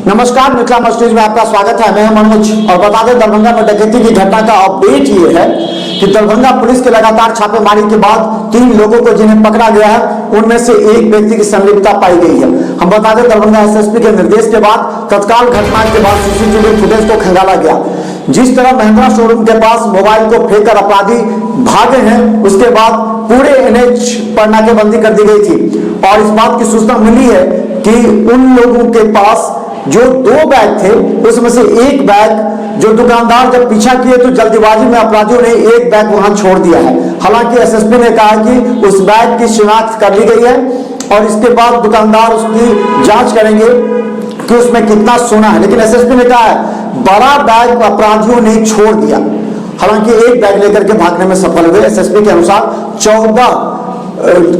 नमस्कार, मिथिला मस्टरीज में आपका स्वागत है। मैं मनोज और बता दें दरभंगा में डकैती की घटना का अपडेट ये है कि दरभंगा पुलिस के लगातार छापेमारी के बाद 3 लोगों को जिन्हें पकड़ा गया है उनमें से एक व्यक्ति की संलिप्तता पाई गई है। हम बता दें दरभंगा एसएसपी के निर्देश के बाद तत्काल घटना के बाद सीसीटीवी फुटेज को खंगाला गया। जिस तरह महिंद्रा शोरूम के पास मोबाइल को फेंककर अपराधी भागे हैं, उसके बाद पूरे एनएच पर नाकेबंदी कर दी गई थी और इस बात की सूचना मिली है कि उन लोगों के पास जो 2 बैग थे उसमें से एक बैग जो दुकानदार जब पीछा किए तो जल्दीबाजी में अपराधियों ने एक बैग वहां छोड़ दिया है। हालांकि एसएसपी ने कहा कि उस बैग की शिनाख्त कर ली गई है और इसके बाद दुकानदार उसकी जांच करेंगे कि उसमें कितना सोना है, लेकिन एसएसपी ने कहा है बड़ा बैग अपराधियों ने छोड़ दिया। हालांकि एक बैग लेकर के भागने में सफल हुए। एसएसपी के अनुसार 14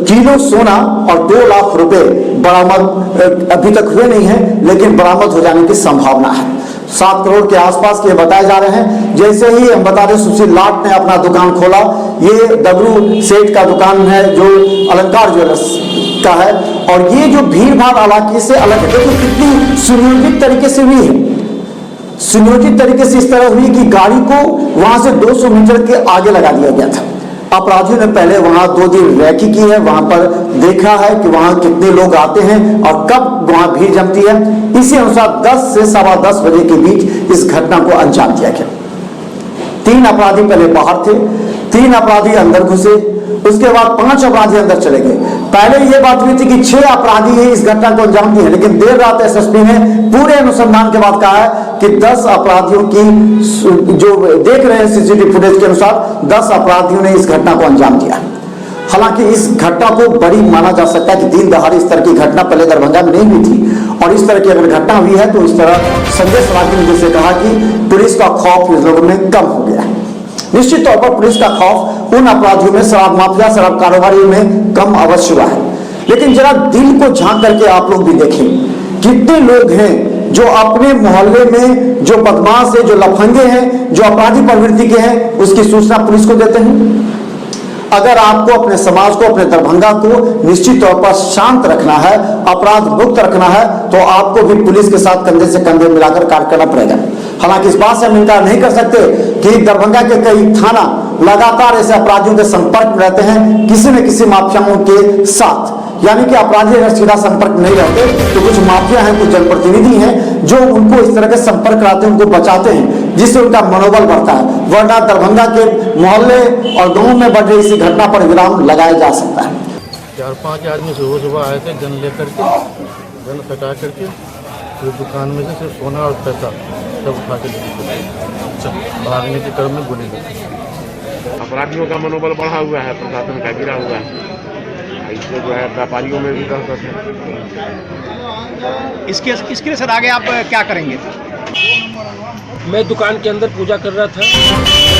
किलो सोना और 2 लाख रुपए बरामद अभी तक हुए नहीं है, लेकिन बरामद हो जाने की संभावना है। 7 करोड़ के आसपास के बताए जा रहे हैं। जैसे ही हम बता दें सुशील लाट ने अपना दुकान खोला, ये डब्लू सेठ का दुकान है जो अलंकार ज्वेलर्स का है और ये जो भीड़ भाड़ इलाके से अलग है। देखो कितनी सुनियोजित तरीके से हुई है। सुनियोजित तरीके से इस तरह हुई कि गाड़ी को वहां से 200 मीटर के आगे लगा दिया गया था। अपराधियों ने पहले वहां 2 दिन रैकी की है, वहां पर देखा है कि वहां कितने लोग आते हैं और कब वहां भीड़ जमती है। इसी अनुसार 10 से 10:15 बजे के बीच इस घटना को अंजाम दिया गया। 3 अपराधी पहले बाहर थे, 3 अपराधी अंदर घुसे, उसके बाद 5 अपराधी अंदर चले गए। पहले यह बात हुई थी कि 6 अपराधी इस घटना को अंजाम दिए, लेकिन देर रात एसएसपी ने पूरे अनुसंधान के बाद कहा है कि 10 अपराधियों की जो देख रहे हैं सीसीटीवी फुटेज के अनुसार 10 अपराधियों ने इस घटना को अंजाम दिया। हालांकि इस घटना को बड़ी माना जा सकता है कि दिन दहाड़े इस तरह की घटना पहले दरभंगा में नहीं हुई थी और इस तरह की अगर घटना हुई है तो इस तरह संजय सरावगी ने जैसे कहा कि पुलिस का खौफ इस लोगों में कम हो गया है। निश्चित तौर पर पुलिस का खौफ उन अपराधियों में, शराब माफिया, शराब कारोबारियों में कम अवश्य हुआ है, लेकिन जरा दिल को झांक करके आप लोग भी देखें कितने लोग हैं जो अपने मोहल्ले में जो बदमाश है, जो लफंगे हैं, जो अपराधी प्रवृत्ति के हैं, उसकी सूचना पुलिस को देते हैं। अगर आपको अपने समाज को, अपने दरभंगा को निश्चित तौर पर शांत रखना है, अपराध मुक्त रखना है, तो आपको भी पुलिस के साथ कंधे से कंधे मिलाकर कार्य करना पड़ेगा। हालांकि इस बात से हम इनकार नहीं कर सकते कि दरभंगा के कई थाना लगातार ऐसे अपराधियों के संपर्क में रहते हैं, किसी न किसी माफियाओं के साथ। यानी कि अपराधी अगर सीधा संपर्क नहीं रहते तो कुछ माफिया हैं, कुछ जनप्रतिनिधि हैं जो उनको इस तरह के संपर्क कराते हैं, उनको बचाते हैं, जिससे उनका मनोबल बढ़ता है। वरना दरभंगा के मोहल्ले और गांव में बढ़ रही इसी घटना पर विराम लगाया जा सकता है। 4-5 आदमी सुबह आए थे, गन लेकर के, गन फटा करके फिर दुकान में से सिर्फ सोना और पैसा सब उठा के भागने के क्रम में गोली लगी। अपराधियों का मनोबल बढ़ा हुआ है, प्रशासन का गिरा हुआ है, इससे जो है व्यापारियों में भी दहशत है। इसके सर आगे आप क्या करेंगे? मैं दुकान के अंदर पूजा कर रहा था,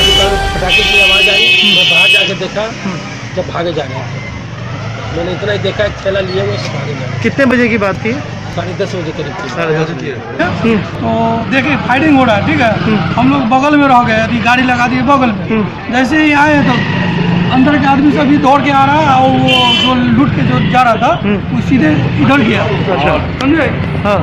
दुकान पटाखे की आवाज़ आई, मैं बाहर जाके देखा जब भागे जा रहे थे। मैंने इतना ही देखा, एक थैला लिए हुए से भागे जा रहे। कितने बजे की बात थी? 10:30 बजे करीब थी। तो देखिए फाइटिंग हो रहा है, ठीक है। हम लोग बगल में रह गए, यदि गाड़ी लगा दी बगल में, जैसे ही आए तो अंदर के आदमी सभी दौड़ के आ रहा है और वो जो लूट के जो जा रहा था वो सीधे इधर गया। अच्छा, समझे? हाँ,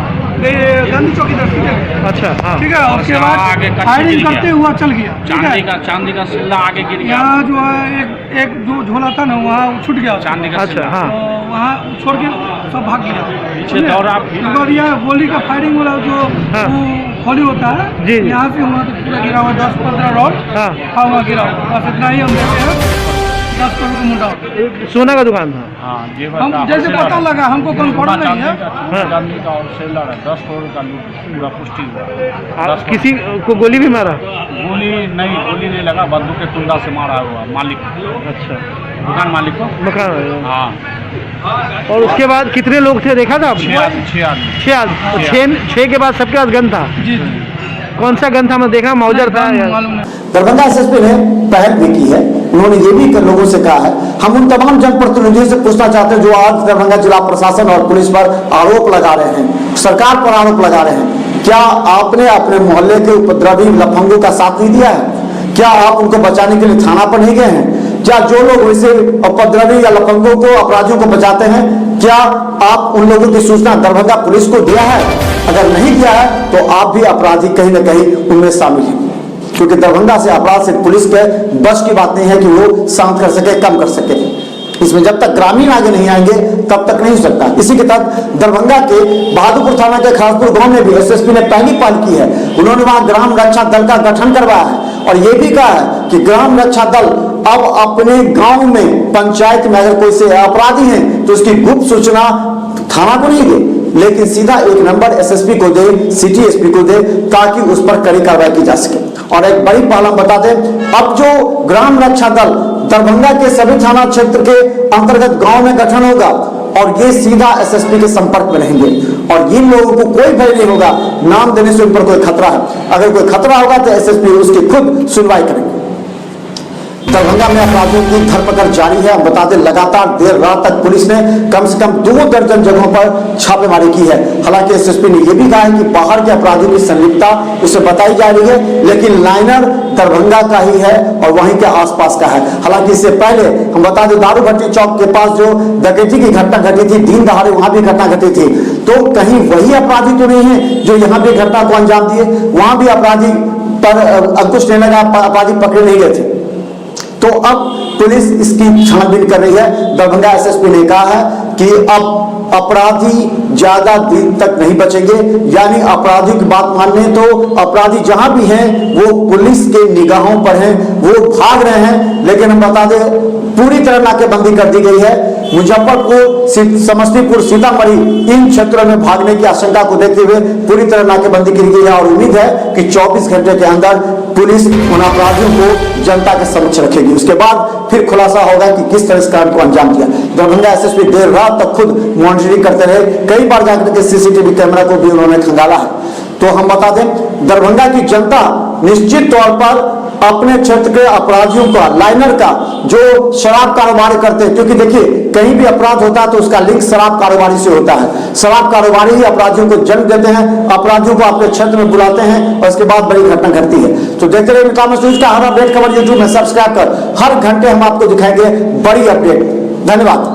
गांधी चौक इधर सीधे। अच्छा, हाँ। ठीक है, उसके बाद फायरिंग करते हुआ चल गया। चांदी का सिल्ला आगे गिर गया। यहाँ जो है एक जो झोला था ना वहाँ छूट गया चांदी का। अच्छा, हाँ। तो वहाँ छोड़ के सब भाग गया। पीछे दौड़ा। गोली का फायरिंग वाला जो होली होता है जी, यहाँ से वहाँ तक पूरा गिरा हुआ 10-15 रॉड। हाँ, वहाँ गिरा हुआ, बस इतना ही हम देते हैं। 10 करोड़ का मुंडा सोना का दुकान था। हाँ, हम जैसे पता लगा, हमको कंफर्म नहीं है। चांदी का और सेलर है, 10 करोड़ का लूट पूरा पुष्टि हुआ। किसी को गोली भी मारा? गोली नहीं लगा, बंदूक के कुंडा से मारा हुआ मालिक। अच्छा, दुकान मालिक को। मकान। हाँ। और उसके बाद कितने लोग थे देखा था आपने? 6 आदमी। 6 के बाद सबके पास गन था? जी। कौन सा गन था मैं देखा? मौजर था? दरभंगा एसएसपी ने पहल भी की है। उन्होंने ये भी लोगों से कहा है, हम उन तमाम जनप्रतिनिधियों से पूछना चाहते हैं जो आज दरभंगा जिला प्रशासन और पुलिस पर आरोप लगा रहे हैं, सरकार पर आरोप लगा रहे हैं, क्या आपने अपने मोहल्ले के उपद्रवी लफंगों का साथ नहीं दिया है? क्या आप उनको बचाने के लिए थाना पर नहीं गए हैं? क्या जो लोग वैसे उपद्रवी या लफंगों को, अपराधियों को बचाते हैं, क्या आप उन लोगों की सूचना दरभंगा पुलिस को दिया है? अगर नहीं दिया है तो आप भी अपराधी कहीं ना कहीं उनमें शामिल हैं, क्योंकि दरभंगा से अपराध से पुलिस के बस की बात नहीं है कि वो शांत कर सके, कम कर सके। इसमें जब तक ग्रामीण आगे नहीं आएंगे तब तक नहीं हो सकता। इसी के तहत दरभंगा के बहादुरपुर थाना के खासपुर गांव में भी एसएसपी ने पहली पहल की है। उन्होंने वहां ग्राम रक्षा दल का गठन करवाया है और यह भी कहा है कि ग्राम रक्षा दल अब अपने गांव में, पंचायत में अगर कोई से अपराधी हैं तो उसकी गुप्त सूचना थाना को नहीं दे, लेकिन सीधा 1 नंबर एसएसपी को दे, सिटी एसपी को दे, ताकि उस पर कड़ी कार्रवाई की जा सके। और एक बड़ी पहल हम बता दें, अब जो ग्राम रक्षा दल दरभंगा के सभी थाना क्षेत्र के अंतर्गत गांव में गठन होगा और ये सीधा एसएसपी के संपर्क में रहेंगे और इन लोगों को कोई भय नहीं होगा, नाम देने से उन पर कोई खतरा है। अगर कोई खतरा होगा तो एसएसपी उसकी खुद सुनवाई करेंगे। दरभंगा में अपराधियों की धरपकड़ जारी है। हम बता दें, लगातार देर रात तक पुलिस ने कम से कम 2 दर्जन जगहों पर छापेमारी की है। हालांकि एसएसपी ने यह भी कहा है कि बाहर के अपराधियों की संलिप्तता उसे बताई जा रही है, लेकिन लाइनर दरभंगा का ही है और वहीं के आसपास का है। हालांकि इससे पहले हम बता दें, दारू भट्टी चौक के पास जो डकैती की घटना घटी थी, दिन दहाड़े वहां भी घटना घटी थी, तो कहीं वही अपराधी तो नहीं है जो यहाँ भी घटना को अंजाम दिए? वहां भी अपराधी पर अंकुश लेने का अपराधी पकड़े नहीं गए थे। तो अब पुलिस इसकी छानबीन कर रही है। दरभंगा एसएसपी ने कहा है कि अब अपराधी ज्यादा दिन तक नहीं बचेंगे, यानी अपराधी की बात मानने तो अपराधी जहां भी हैं वो पुलिस के निगाहों पर हैं, वो भाग रहे हैं। लेकिन हम बता दें, पूरी तरह नाकेबंदी कर दी गई है। मुजफ्फरपुर, समस्तीपुर, सीतामढ़ी इन क्षेत्रों में भागने की आशंका को देखते हुए पूरी तरह नाकेबंदी की गई है और उम्मीद है कि 24 घंटे के अंदर पुलिस उन अपराधियों को जनता के समक्ष रखेगी। उसके बाद फिर खुलासा होगा कि किस तरह इस कांड को अंजाम दिया। दरभंगा एसएसपी देर रात तक खुद मॉनिटरिंग करते रहे, कई बार जाकर के सीसीटीवी कैमरा को भी उन्होंने खंगाला है। तो हम बता दें, दरभंगा की जनता निश्चित तौर पर अपने क्षेत्र के अपराधियों का, लाइनर का, जो शराब कारोबारी करते हैं, क्योंकि देखिए कहीं भी अपराध होता है तो उसका लिंक शराब कारोबारी से होता है। शराब कारोबारी ही अपराधियों को जन्म देते हैं, अपराधियों को अपने क्षेत्र में बुलाते हैं और उसके बाद बड़ी घटना घटती है। तो देखते रहिए मितान न्यूज का हर अपडेट खबर यूट्यूब में सब्सक्राइब कर हर घंटे हम आपको दिखाएंगे बड़ी अपडेट। धन्यवाद।